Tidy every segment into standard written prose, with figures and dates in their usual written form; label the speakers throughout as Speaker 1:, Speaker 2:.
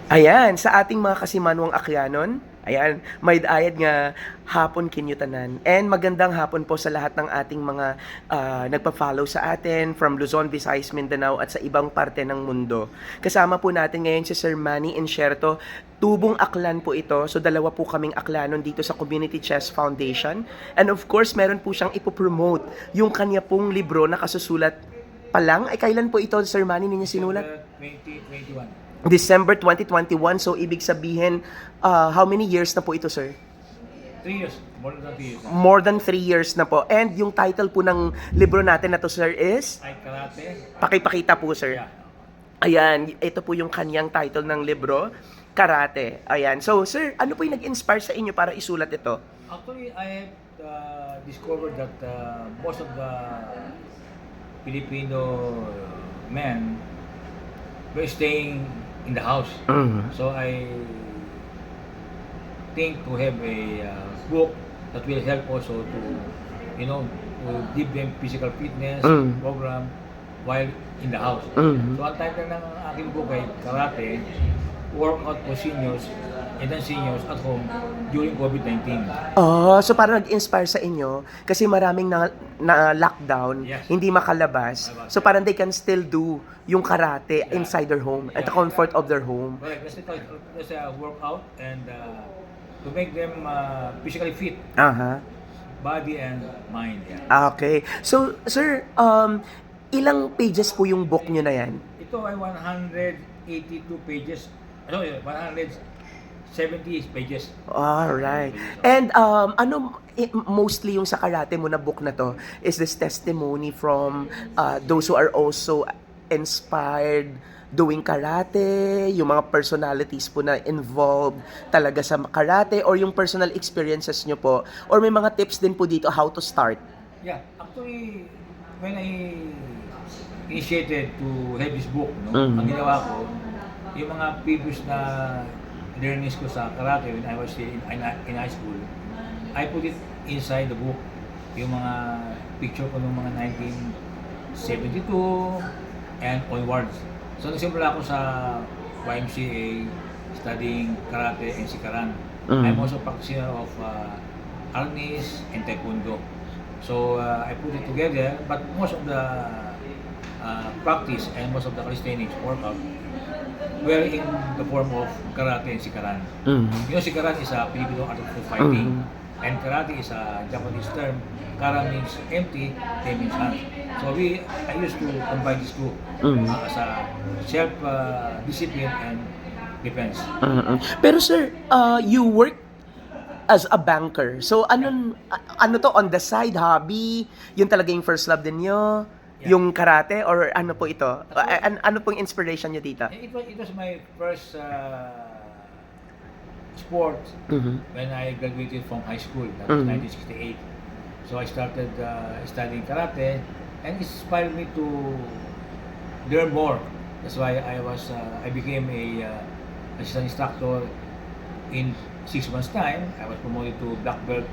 Speaker 1: Ayan, sa ating mga kasimanwang akyanon, ayan, may daayad nga hapon kinyutanan. And magandang hapon po sa lahat ng ating mga nagpa-follow sa atin from Luzon, Visayas, Mindanao at sa ibang parte ng mundo. Kasama po natin ngayon si Sir Manny Enxerto. Tubong aklan po ito. So dalawa po kaming aklanon dito sa Community Chess Foundation. And of course, meron po siyang ipopromote yung kanya pong libro na kasusulat pa lang. Ay kailan po ito, Sir Manny, ninyo sinulat?
Speaker 2: 2021.
Speaker 1: December 2021. So, ibig sabihin, how many years na po ito, sir?
Speaker 2: 3 years. More than 3 years.
Speaker 1: More than 3 years na po. And yung title po ng libro natin na to, sir, is?
Speaker 2: Ay, karate.
Speaker 1: Pakipakita po, sir.
Speaker 2: Yeah.
Speaker 1: Ayan, ito po yung kanyang title ng libro, Karate. Ayan. So, sir, ano po yung nag-inspire sa inyo para isulat ito?
Speaker 2: Actually, I have discovered that most of the Filipino men were staying in the house. So I think to have a book that will help also to, to give them physical fitness program while in the house. So ang title ng aking book ay Karate, Workout for Seniors and then Seniors at Home during COVID-19.
Speaker 1: Oh, so parang nag-inspire sa inyo kasi maraming na lockdown,
Speaker 2: Yes.
Speaker 1: hindi makalabas. So parang they can still do yung karate inside their home at the comfort of their home.
Speaker 2: Correct. Let's workout and to make them physically fit,
Speaker 1: Aha.
Speaker 2: body and mind. Yeah.
Speaker 1: Okay. So, sir, ilang pages po yung book nyo na yan?
Speaker 2: Ito ay 182 pages. Ano, 170 pages.
Speaker 1: Alright. And mostly yung sa karate mo na book na to is this testimony from those who are also inspired doing karate, yung mga personalities po na involved talaga sa karate or yung personal experiences nyo po or may mga tips din po dito how to start.
Speaker 2: Yeah, actually, when I initiated to have this book,
Speaker 1: Mhm.
Speaker 2: ang ginawa ko, yung mga previous na learnings ko sa karate when I was still in high school, I put it inside the book. Yung mga picture ko ng mga 1972 and onwards. So nagsimula ako sa YMCA studying karate and sikaran. I'm also practitioner of arnis and taekwondo. So I put it together, but most of the practice and most of the calisthenics workout were in the form of karate and sikaran. Yung sikaran is a Filipino art of fighting, and karate is a Japanese term. Kara means empty, te means hands. So I used to combine these two as a self-discipline and defense.
Speaker 1: Pero sir, you work as a banker. So ano to on the side hobby? Yun talaga yung first love din nyo?
Speaker 2: Yeah.
Speaker 1: Yung karate or ano po ito? Ano pong inspiration nyo dito?
Speaker 2: It was my first sport when I graduated from high school. That was 1968. So I started studying karate, and it inspired me to learn more. That's why I became a assistant instructor in 6 months' time. I was promoted to black belt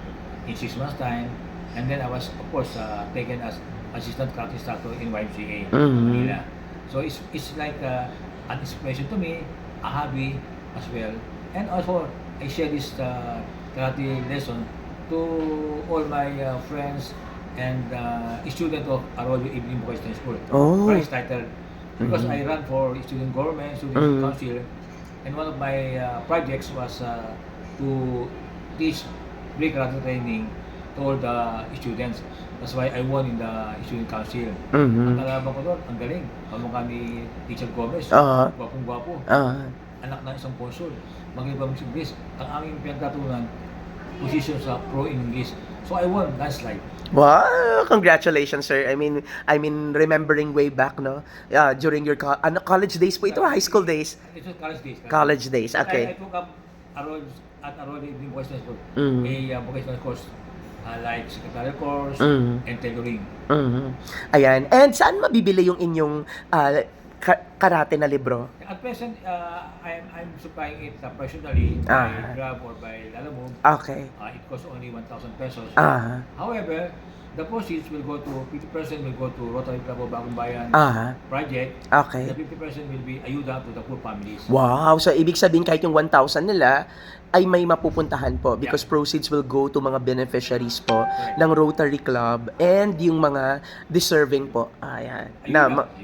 Speaker 2: in 6 months' time, and then I was of course taken as assistant karate instructor in YMCA Manila. So it's like an inspiration to me, a hobby as well, and also I share this karate lesson to all my friends and students of Arroyo Evening Vocational School.
Speaker 1: Oh.
Speaker 2: Prize title because I ran for student government, student council, and one of my projects was to teach break karate training to all the students. That's why I won in the student council. Ang kalaban ko doon, ang galing. Kamukha ni Teacher Gomez, gwapong-gwapo. Anak ng isang consul. Mag-ibang English. Ang aming pinagtatunan, position sa pro in English. So I won landslide.
Speaker 1: Wow, congratulations sir. I mean remembering way back no during your college days po ito, high school days.
Speaker 2: It was college days.
Speaker 1: College days.
Speaker 2: I
Speaker 1: Okay.
Speaker 2: took up Arroyo Evening Vocational School. A vocational course like secretarial course and tailoring.
Speaker 1: Ayan. And saan mabibili yung inyong karate na libro?
Speaker 2: At present, I'm supplying it personally by Grab or by Lalamove.
Speaker 1: Okay.
Speaker 2: It costs only 1,000 pesos.
Speaker 1: Ah.
Speaker 2: However, the proceeds will go to 50% will go to Rotary Club of Bagong Bayan
Speaker 1: Ah.
Speaker 2: project.
Speaker 1: Okay.
Speaker 2: The 50% will be ayuda to the poor families.
Speaker 1: Wow, so ibig sabihin kahit yung 1,000 nila ay may mapupuntahan po because proceeds will go to mga beneficiaries po ng Rotary Club and yung mga deserving po. Ayan.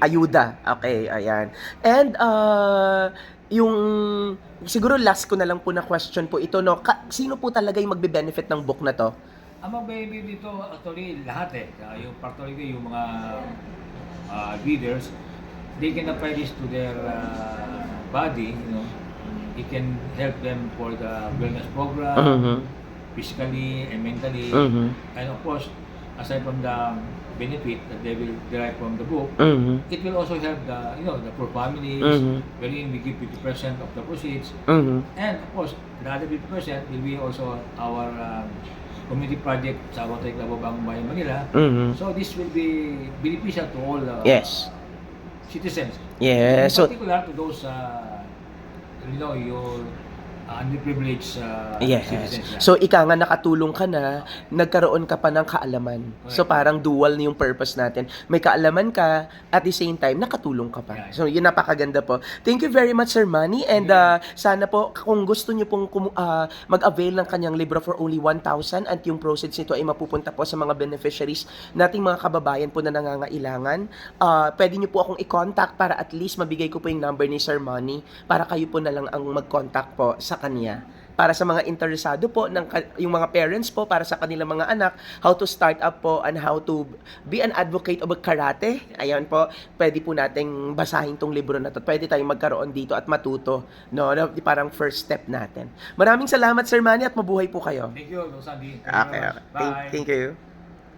Speaker 1: Ayuda. Okay, ayan. And yung siguro last ko na lang po na question po ito, no. Sino po talaga yung magbe-benefit ng book na to?
Speaker 2: Ang mag-baby dito actually lahat yung particularly yung mga readers, they can apply this to their body, you know. It can help them for the wellness program, physically and mentally, and of course, aside from the benefit that they will derive from the book, it will also help the poor families, wherein we give 50% of the proceeds, and of course, the other 50% will be also our community project sa Rotary Club of Bagong Bayan, Manila. So this will be beneficial to all citizens.
Speaker 1: Yes.
Speaker 2: In particular to those your underprivileged citizens.
Speaker 1: So, ika nga nakatulong ka na, nagkaroon ka pa ng kaalaman. So, parang dual na yung purpose natin. May kaalaman ka, at the same time, nakatulong ka pa. So, yun napakaganda po. Thank you very much, Sir Manny. And sana po, kung gusto nyo pong mag-avail ng kanyang libro for only 1,000 at yung proceeds nito ay mapupunta po sa mga beneficiaries nating mga kababayan po na nangangailangan, pwede nyo po akong i-contact para at least mabigay ko po yung number ni Sir Manny para kayo po na lang ang mag-contact po sa kanya. Para sa mga interesado po, yung mga parents po, para sa kanilang mga anak, how to start up po and how to be an advocate of karate. Ayan po, pwede po nating basahin tong libro na to. Pwede tayong magkaroon dito at matuto. No? Parang first step natin. Maraming salamat, Sir Manny, at mabuhay po kayo.
Speaker 2: Thank you, Sandy.
Speaker 1: Okay.
Speaker 2: Bye.
Speaker 1: Thank you.